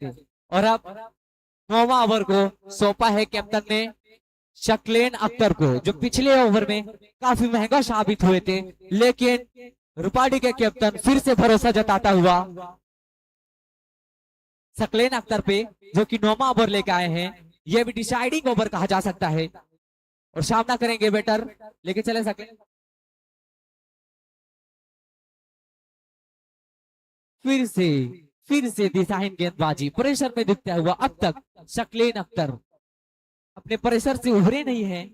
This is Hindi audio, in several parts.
थे। और अब 9वां ओवर को सौंपा है कैप्टन ने शक्लेन अख्तर को, जो पिछले ओवर में काफी महंगा साबित हुए थे, लेकिन रुपाडी के कैप्टन फिर से भरोसा जताता हुआ शक्लेन अख्तर पे, जो कि 9वां ओवर लेके आए हैं। यह भी डिसाइडिंग ओवर कहा जा सकता है और सामना करेंगे बेटर लेके चले शक्लेन। फिर से फिर से दिशाहीन गेंदबाजी, प्रेशर में दिखता हुआ अब तक शक्लेन अख्तर अपने प्रेशर से उभरे नहीं है।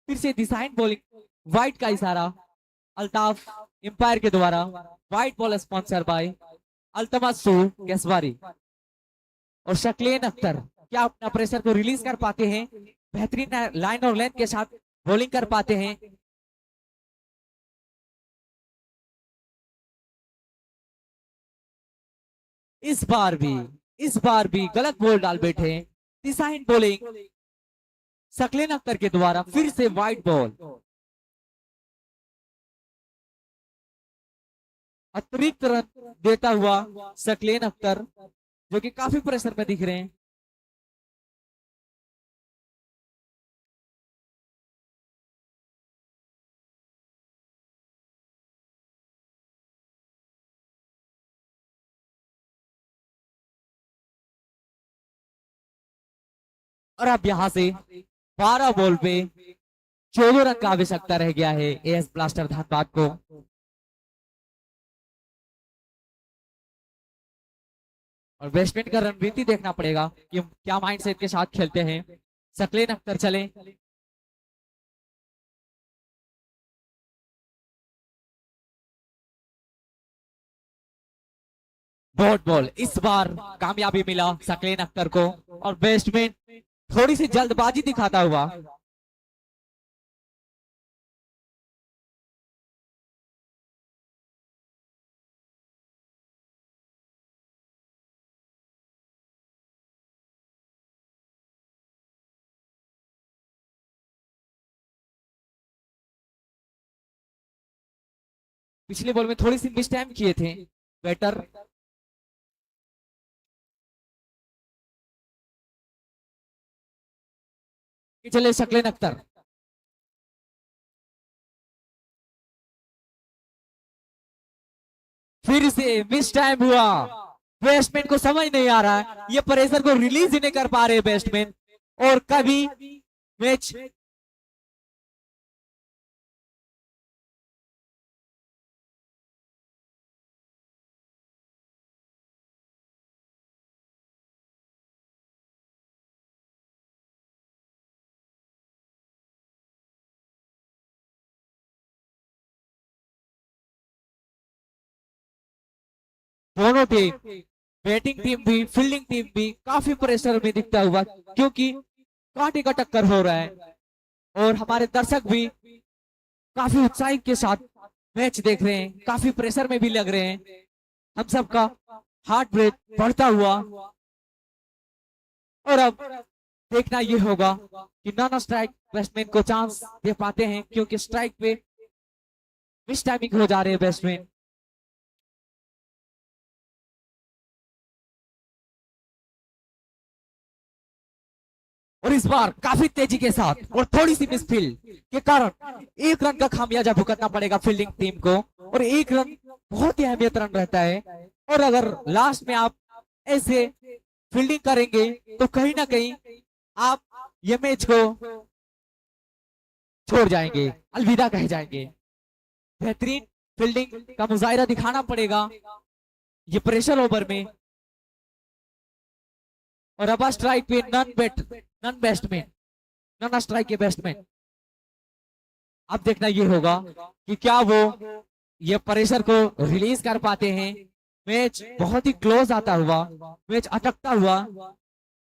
फिर से दिशाहीन बॉलिंग, वाइट का इशारा अल्ताफ एम्पायर के द्वारा। वाइट बॉल स्पॉन्सर बाय अल्तमसू कैसवारी। और शक्लेन अख्तर क्या अपना प्रेशर को रिलीज कर पाते हैं, बेहतरीन लाइन और लेंथ के साथ बॉलिंग कर पाते हैं। इस बार भी गलत बॉल डाल बैठे दिशाहीन बॉलिंग शक्लेन अख्तर के द्वारा। फिर से वाइट बॉल, अतिरिक्त रन देता हुआ शक्लेन अख्तर, जो कि काफी प्रेशर में दिख रहे हैं। और अब यहां से 12 बॉल पे 14 रन का आवश्यकता रह गया है एएस ब्लास्टर धनबाद को। और बैट्समैन का रणनीति देखना पड़ेगा कि क्या माइंडसेट के साथ खेलते हैं। शक्लेन अख्तर चले, डॉट बॉल, इस बार कामयाबी मिला शक्लेन अख्तर को। और बैट्समैन थोड़ी सी जल्दबाजी दिखाता हुआ पिछले बॉल में थोड़ी सी मिस टाइम किए थे बैटर। चले शक्लेन अख्तर, फिर से मिस टाइम हुआ। बैट्समैन को समझ नहीं आ रहा है, ये प्रेशर को रिलीज ही नहीं कर पा रहे बैट्समैन। और कभी मैच दोनों टीम, बैटिंग टीम भी फील्डिंग टीम भी काफी प्रेशर में दिखता हुआ, क्योंकि कांटे का टक्कर हो रहा है। और हमारे दर्शक भी काफी उत्साह के साथ मैच देख रहे हैं, काफी प्रेशर में भी लग रहे हैं। हम सबका हार्ट रेट बढ़ता हुआ। और अब देखना ये होगा कि नॉन स्ट्राइक बैट्समैन को चांस दे पाते हैं, क्योंकि स्ट्राइक पे मिस टाइमिंग हो जा रहे हैं बैट्समैन। और इस बार काफी तेजी के साथ और थोड़ी सी मिसफील्ड के कारण 1 रन का खामियाजा भुगतना पड़ेगा फील्डिंग टीम को। और 1 रन बहुत ही अहमियत रन रहता है। और अगर लास्ट में आप ऐसे फील्डिंग करेंगे तो कहीं ना कहीं आप ये मैच को छोड़ जाएंगे, अलविदा कह जाएंगे। बेहतरीन फील्डिंग का मुजाहिरा दिखाना पड़ेगा ये प्रेशर ओवर में। और अब स्ट्राइक पे नन बैट्समैन, नन स्ट्राइक के बैट्समैन। अब देखना ये होगा कि क्या वो ये प्रेशर को रिलीज कर पाते हैं। मैच बहुत ही क्लोज आता हुआ, मैच अटकता हुआ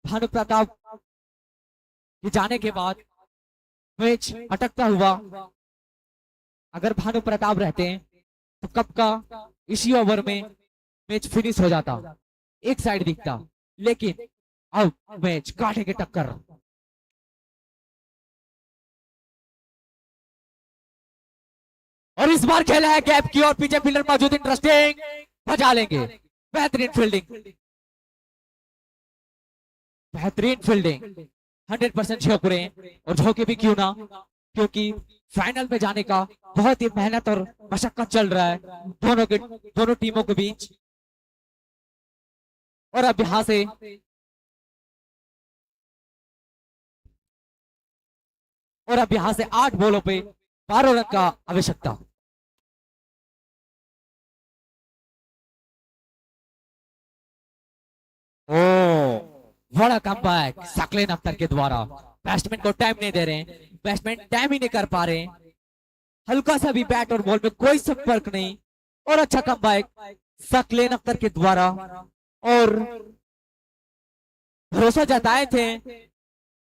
भानु प्रताप के जाने के बाद मैच अटकता हुआ। अगर भानु प्रताप रहते हैं तो कब का इसी ओवर में मैच फिनिश हो जाता, एक साइड दिखता। लेकिन अब मैच कांटे के टक्कर। और इस बार खेला है गैप की और पीछे फील्डर मौजूद, इंटरेस्टिंग बजा लेंगे। बेहतरीन फील्डिंग, बेहतरीन फील्डिंग, 100% झोंकरे, और झोंके भी क्यों ना, क्योंकि फाइनल पे जाने का बहुत ही मेहनत और मशक्कत चल रहा है दोनों टीमों के बीच। और अब यहां से और अब यहां से 8 बॉलों पे 12 रन का आवश्यकता। ओ, बड़ा कमबैक सकलेन अख्तर के द्वारा। बैट्समैन को टाइम नहीं दे रहे हैं, बैट्समैन टाइम ही नहीं कर पा रहे हैं, हल्का सा भी बैट और बॉल में कोई संपर्क नहीं। और अच्छा कमबैक सकलेन अख्तर के द्वारा। और भरोसा जताए थे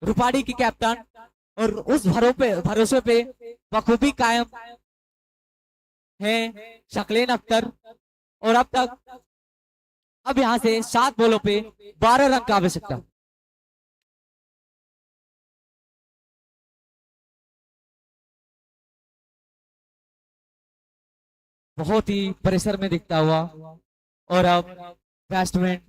रूपाड़ी की कैप्टन, और उस भरोसे पे बखूबी कायम है शकलेन अख्तर। और अब यहां से 7 बॉलों पे 12 रन का आवश्यकता। बहुत ही प्रेशर में दिखता हुआ। और अब बैट्समैन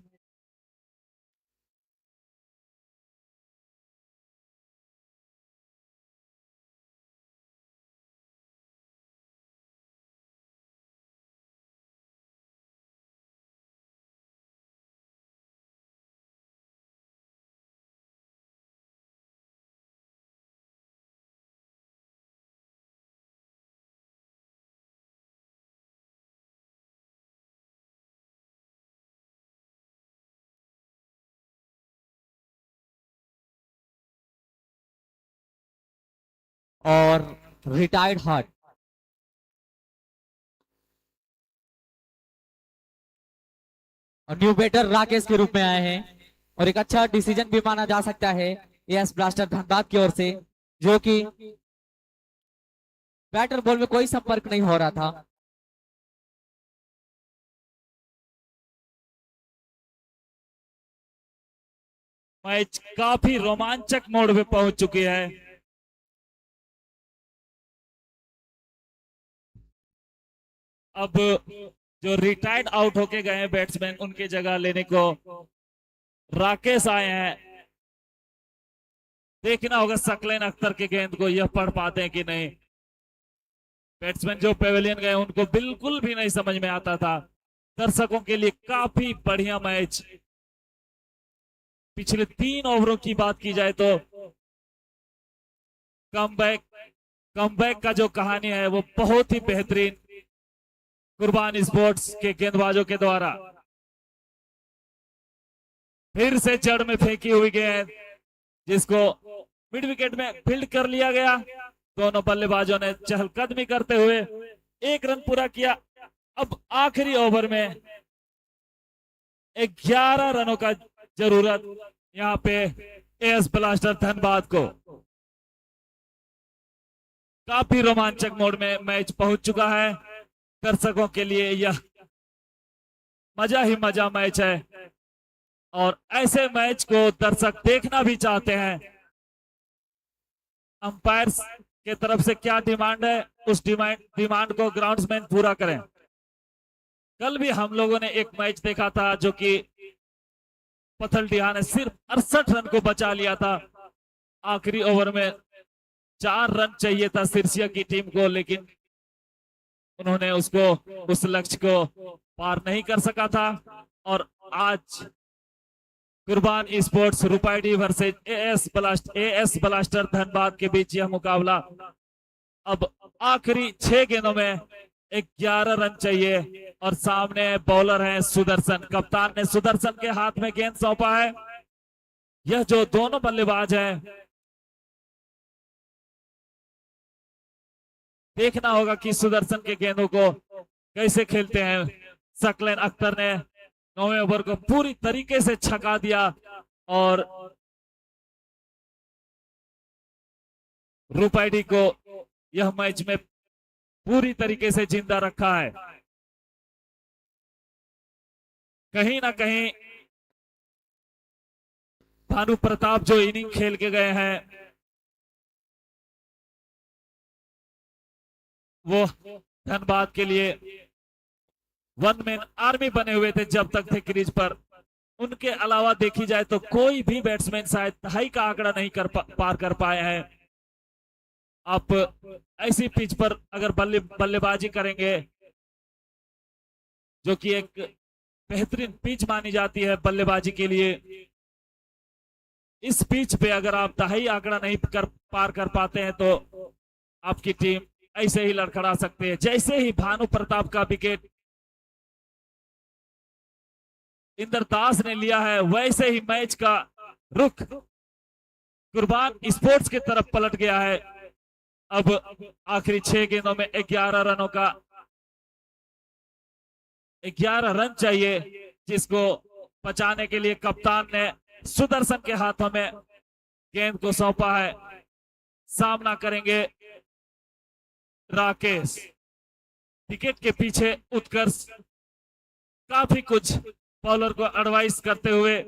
और रिटायर्ड हार्ट, और न्यू बैटर राकेश के रूप में आए हैं। और एक अच्छा डिसीजन भी माना जा सकता है एएस ब्लास्टर धनबाद की ओर से, जो कि बैटर बॉल में कोई संपर्क नहीं हो रहा था। मैच काफी रोमांचक मोड़ पे पहुंच चुकी है। अब जो रिटायर्ड आउट होके गए हैं बैट्समैन, उनकी जगह लेने को राकेश आए हैं। देखना होगा सकलेन अख्तर के गेंद को यह पढ़ पाते हैं कि नहीं। बैट्समैन जो पेवेलियन गए उनको बिल्कुल भी नहीं समझ में आता था। दर्शकों के लिए काफी बढ़िया मैच। पिछले 3 ओवरों की बात की जाए तो कमबैक कमबैक का जो कहानी है वो बहुत ही बेहतरीन कुर्बान स्पोर्ट्स के गेंदबाजों के द्वारा। फिर से जड़ में फेंकी हुई गेंद, जिसको मिड विकेट में फील्ड कर लिया गया। दोनों बल्लेबाजों ने चहलकदमी करते हुए 1 रन पूरा किया। अब आखिरी ओवर में 11 रनों का जरूरत यहाँ पे एएस ब्लास्टर धनबाद को। काफी रोमांचक मोड में मैच पहुंच चुका है। दर्शकों के लिए यह मजा ही मजा मैच है, और ऐसे मैच को दर्शक देखना भी चाहते हैं। अंपायर्स के तरफ से क्या डिमांड है, उस डिमांड को ग्राउंड्समैन पूरा करें। कल भी हम लोगों ने एक मैच देखा था जो कि पथलडीहा ने सिर्फ 68 रन को बचा लिया था। आखिरी ओवर में 4 रन चाहिए था सिरसिया की टीम को, लेकिन उन्होंने उस लक्ष्य को पार नहीं कर सका था। और आज कुर्बान स्पोर्ट्स रुपाईडी वर्सेज एएस ब्लास्टर धनबाद के बीच यह मुकाबला। अब आखिरी 6 गेंदों में 11 रन चाहिए, और सामने बॉलर हैं सुदर्शन। कप्तान ने सुदर्शन के हाथ में गेंद सौंपा है। यह जो दोनों बल्लेबाज हैं, देखना होगा कि सुदर्शन के गेंदों को कैसे खेलते हैं। सकलेन अख्तर ने 9वें ओवर को पूरी तरीके से छका दिया, और रुपाईडी को यह मैच में पूरी तरीके से जिंदा रखा है। कहीं ना कहीं भानु प्रताप जो इनिंग खेल के गए हैं, वो धनबाद के लिए वन मैन आर्मी बने हुए थे जब तक थे क्रीज पर। उनके अलावा देखी जाए तो कोई भी बैट्समैन शायद दहाई का आंकड़ा नहीं पार कर पाए हैं। आप ऐसी पिच पर अगर बल्लेबाजी करेंगे, जो कि एक बेहतरीन पिच मानी जाती है बल्लेबाजी के लिए, इस पिच पे अगर आप दहाई आंकड़ा नहीं पार कर पाते हैं तो आपकी टीम ऐसे ही लड़खड़ा सकती है। जैसे ही भानु प्रताप का विकेट इंद्रदास ने लिया है, वैसे ही मैच का रुख कुर्बान स्पोर्ट्स की तरफ पलट गया है। अब आखिरी 6 गेंदों में 11 रनों का 11 रन चाहिए, जिसको बचाने के लिए कप्तान ने सुदर्शन के हाथों में गेंद को सौंपा है। सामना करेंगे राकेश। विकेट के पीछे उत्कर्ष काफी कुछ बॉलर को एडवाइस करते हुए,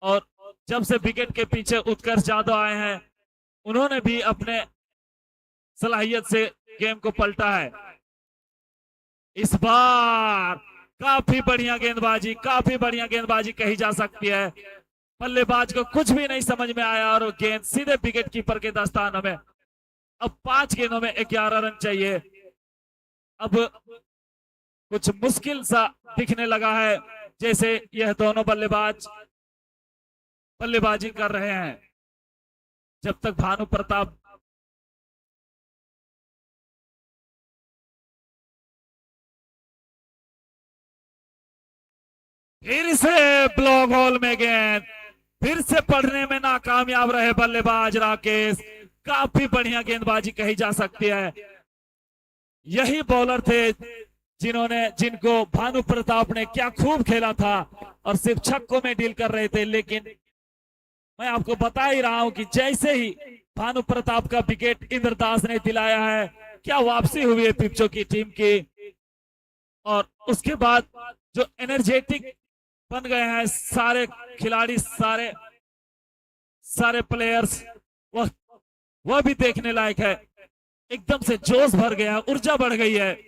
और जब से विकेट के पीछे उत्कर्ष यादव आए हैं, उन्होंने भी अपने सलाहियत से गेम को पलटा है। इस बार काफी बढ़िया गेंदबाजी कही जा सकती है। बल्लेबाज को कुछ भी नहीं समझ में आया और गेंद सीधे विकेट कीपर के दस्तानों में। अब 5 गेंदों में 11 रन चाहिए। अब कुछ मुश्किल सा दिखने लगा है, जैसे यह दोनों बल्लेबाज बल्लेबाजी कर रहे हैं। जब तक भानु प्रताप फिर से ब्लॉक होल में गेंद, फिर से पढ़ने में नाकामयाब रहे बल्लेबाज राकेश। काफी बढ़िया गेंदबाजी कही जा सकती है। यही बॉलर थे जिनको भानु प्रताप ने क्या खूब खेला था और सिर्फ छक्कों में डील कर रहे थे। लेकिन मैं आपको बता ही रहा हूं कि जैसे ही भानु प्रताप का विकेट इंद्रदास ने दिलाया है, क्या वापसी हुई है पिप्चो की टीम की। और उसके बाद जो एनर्जेटिक बन गए हैं सारे खिलाड़ी, सारे प्लेयर्स, वह भी देखने लायक है। एकदम से जोश भर गया है, ऊर्जा बढ़ गई है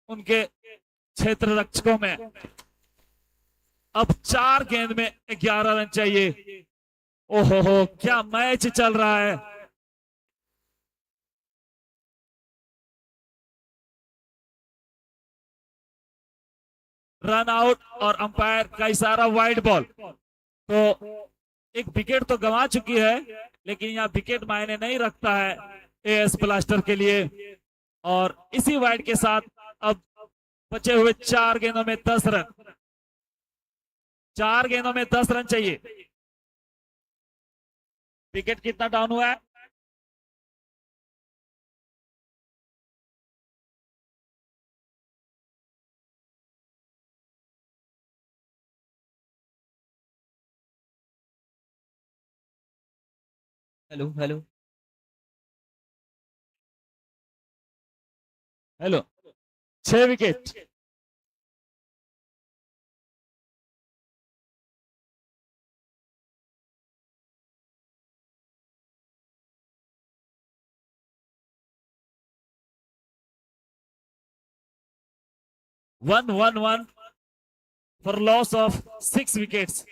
उनके क्षेत्र रक्षकों में। अब 4 गेंद में 11 रन चाहिए। ओहो, क्या मैच चल रहा है। रन आउट और अंपायर का इशारा वाइड बॉल। तो एक विकेट तो गंवा चुकी है, लेकिन यहाँ विकेट मायने नहीं रखता है एएस ब्लास्टर के लिए। और इसी वाइड के साथ अब बचे हुए 4 गेंदों में 10 रन। 4 गेंदों में 10 रन चाहिए। विकेट कितना डाउन हुआ है? Hello hello hello, 6 wicket. one for loss of 6 wickets.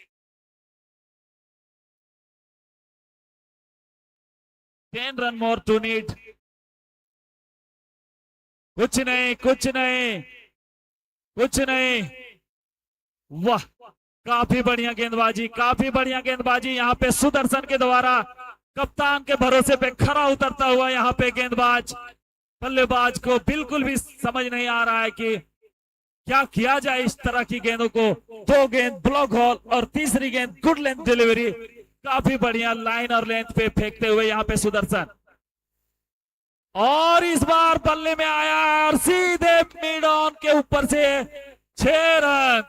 10 run more to need. कुछ नहीं। वाह, काफी बढ़िया गेंदबाजी यहाँ पे सुदर्शन के द्वारा। कप्तान के भरोसे पे खरा उतरता हुआ यहाँ पे गेंदबाज। बल्लेबाज को बिल्कुल भी समझ नहीं आ रहा है कि क्या किया जाए इस तरह की गेंदों को। 2 गेंद ब्लॉक हॉल और तीसरी गेंद गुड लेंथ डिलीवरी। काफी बढ़िया लाइन और लेंथ पे फेंकते हुए यहाँ पे सुदर्शन, और इस बार बल्ले में आया और सीधे मिड ऑन के ऊपर से 6 रन।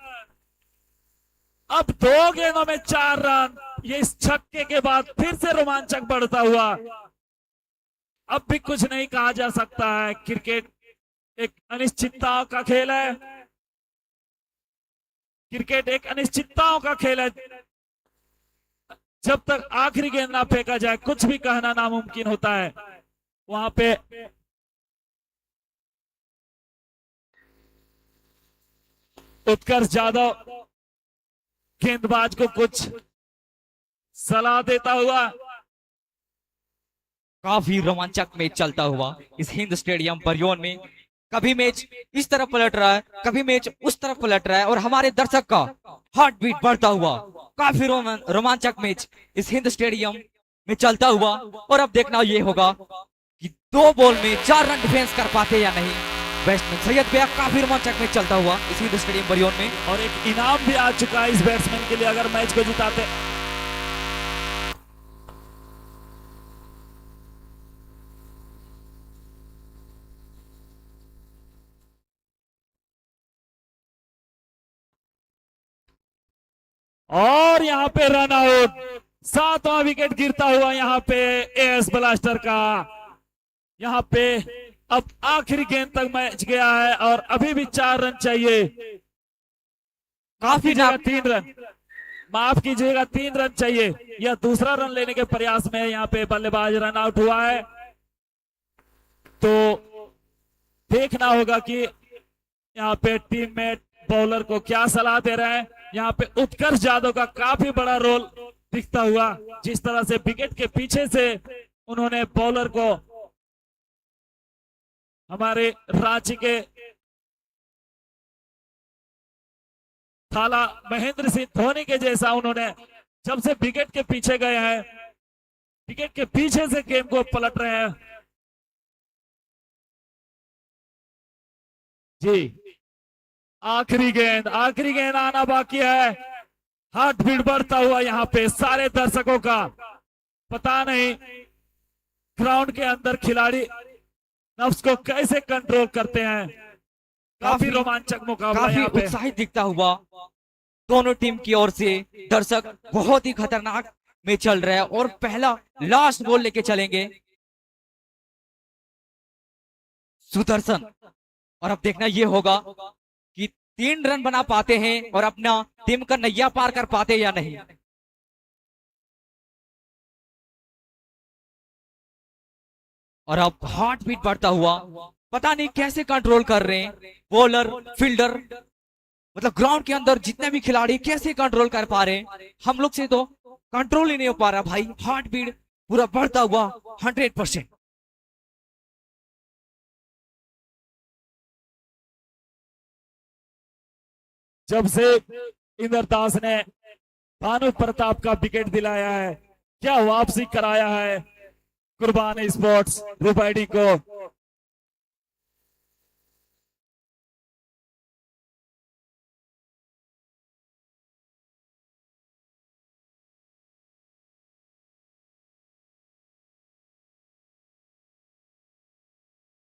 अब 2 गेंदों में 4 रन। ये इस छक्के के बाद फिर से रोमांचक बढ़ता हुआ। अब भी कुछ नहीं कहा जा सकता है। क्रिकेट एक अनिश्चितताओं का खेल है। जब तक आखिरी गेंद ना फेंका जाए, कुछ भी कहना नामुमकिन होता है। वहां पे उत्कर्ष जाधव गेंदबाज को कुछ सलाह देता हुआ। काफी रोमांचक मैच चलता हुआ इस हिंद स्टेडियम बरियोन में। कभी मैच इस तरफ पलट रहा है, कभी मैच उस तरफ पलट रहा है, और हमारे दर्शक का हार्ट बीट बढ़ता हुआ काफी रोमांचक मैच इस हिंद स्टेडियम में चलता हुआ। और अब देखना ये होगा कि 2 बॉल में 4 रन डिफेंस कर पाते या नहीं बैट्समैन सैयद बेग। काफी रोमांचक मैच चलता हुआ इस हिंद स्टेडियम बरियोन में, और एक इनाम भी आ चुका है इस बैट्समैन के लिए अगर मैच को जिताते। और यहां पे रन आउट, 7वां विकेट गिरता हुआ यहां पे एएस ब्लास्टर का। यहां पे अब आखिरी गेंद तक मैच गया है और अभी भी 4 रन चाहिए। काफी 3 रन, माफ कीजिएगा 3 रन चाहिए। यह दूसरा रन लेने के प्रयास में यहाँ पे बल्लेबाज रन आउट हुआ है। तो देखना होगा कि यहाँ पे टीममेट बॉलर को क्या सलाह दे रहे हैं। यहाँ पे उत्कर्ष जाधव का काफी बड़ा रोल दिखता हुआ, जिस तरह से विकेट के पीछे से उन्होंने बॉलर को, हमारे रांची के थाला महेंद्र सिंह धोनी के जैसा, उन्होंने जब से विकेट के पीछे गए हैं, विकेट के पीछे से गेम को पलट रहे हैं। जी, आखिरी गेंद आना बाकी है। हार्ट बीट बढ़ता हुआ यहाँ पे सारे दर्शकों का। पता नहीं ग्राउंड के अंदर खिलाड़ी नफ्स को कैसे कंट्रोल करते हैं। काफी रोमांचक मुकाबला, काफी यहाँ पे उत्साहित दिखता हुआ दोनों टीम की ओर से। दर्शक बहुत ही खतरनाक में चल रहा है और पहला लास्ट बॉल लेके चलेंगे सुदर्शन। और अब देखना यह होगा कि 3 रन बना पाते हैं और अपना टीम का नैया पार कर पाते या नहीं। और अब हार्ट बीट बढ़ता हुआ, पता नहीं कैसे कंट्रोल कर रहे हैं बॉलर, फील्डर, मतलब ग्राउंड के अंदर जितने भी खिलाड़ी कैसे कंट्रोल कर पा रहे हैं। हम लोग से तो कंट्रोल ही नहीं हो पा रहा भाई। हार्ट बीट पूरा बढ़ता हुआ 100%। जब से इंद्रदास ने भानु प्रताप का विकेट दिलाया है, क्या वापसी कराया है कुर्बान स्पोर्ट्स रुपाइडी को।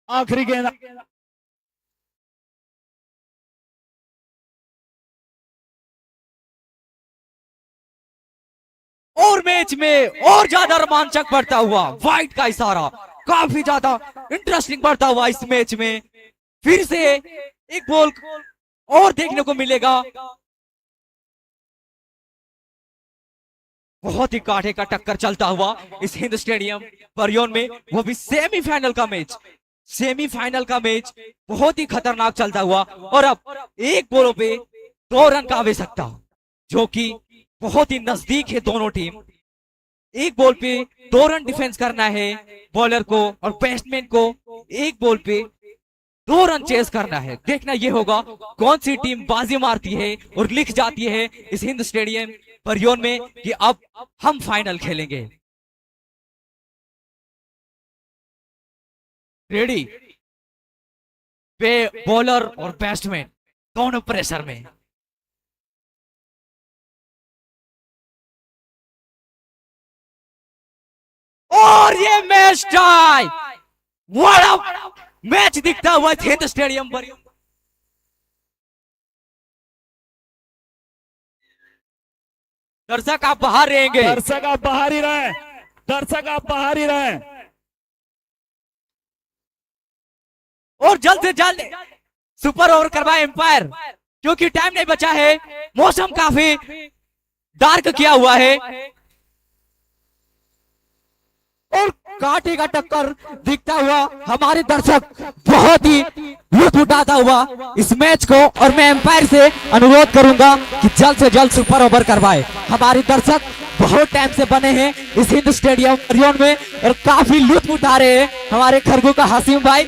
आखिरी गेंद, और मैच में और ज्यादा रोमांचक बढ़ता हुआ वाइट का इशारा, काफी ज्यादा इंटरेस्टिंग बढ़ता हुआ इस मैच में। फिर से एक बॉल और देखने को मिलेगा। बहुत ही कांटे का टक्कर चलता हुआ इस हिंद स्टेडियम बरियोन में, वो भी सेमीफाइनल का मैच। सेमीफाइनल का मैच बहुत ही खतरनाक चलता हुआ और अब एक बॉल पे 2 रन का आवश्यकता, जो कि बहुत ही नजदीक है दोनों टीम। एक बॉल पे 2 रन डिफेंस करना है बॉलर को और बैट्समैन को एक बॉल पे 2 रन चेस करना है। देखना यह होगा कौन सी टीम बाजी मारती है और लिख जाती है इस हिंद स्टेडियम बरियोन में कि अब हम फाइनल खेलेंगे। रेडी, बॉलर और बैट्समैन दोनों प्रेशर में। और ये मैच टाई, बड़ा मैच दिखता हुआ हिंद स्टेडियम पर। दर्शक आप बाहर रहेंगे, दर्शक आप बाहर ही रहे, दर्शक आप बाहर ही रहे। और जल्द से जल्द सुपर ओवर करवाए एम्पायर, क्योंकि टाइम नहीं बचा है। मौसम काफी डार्क किया हुआ है और कांटे का टक्कर दिखता हुआ हमारे दर्शक बहुत ही लुत्फ उठाता हुआ इस मैच को, और मैं एम्पायर से अनुरोध करूंगा कि जल्द से जल्द सुपर ओवर करवाए। हमारे दर्शक बहुत टाइम से बने हैं इस हिंद स्टेडियम में और काफी लुत्फ उठा रहे हैं हमारे खरगों का हसीम भाई।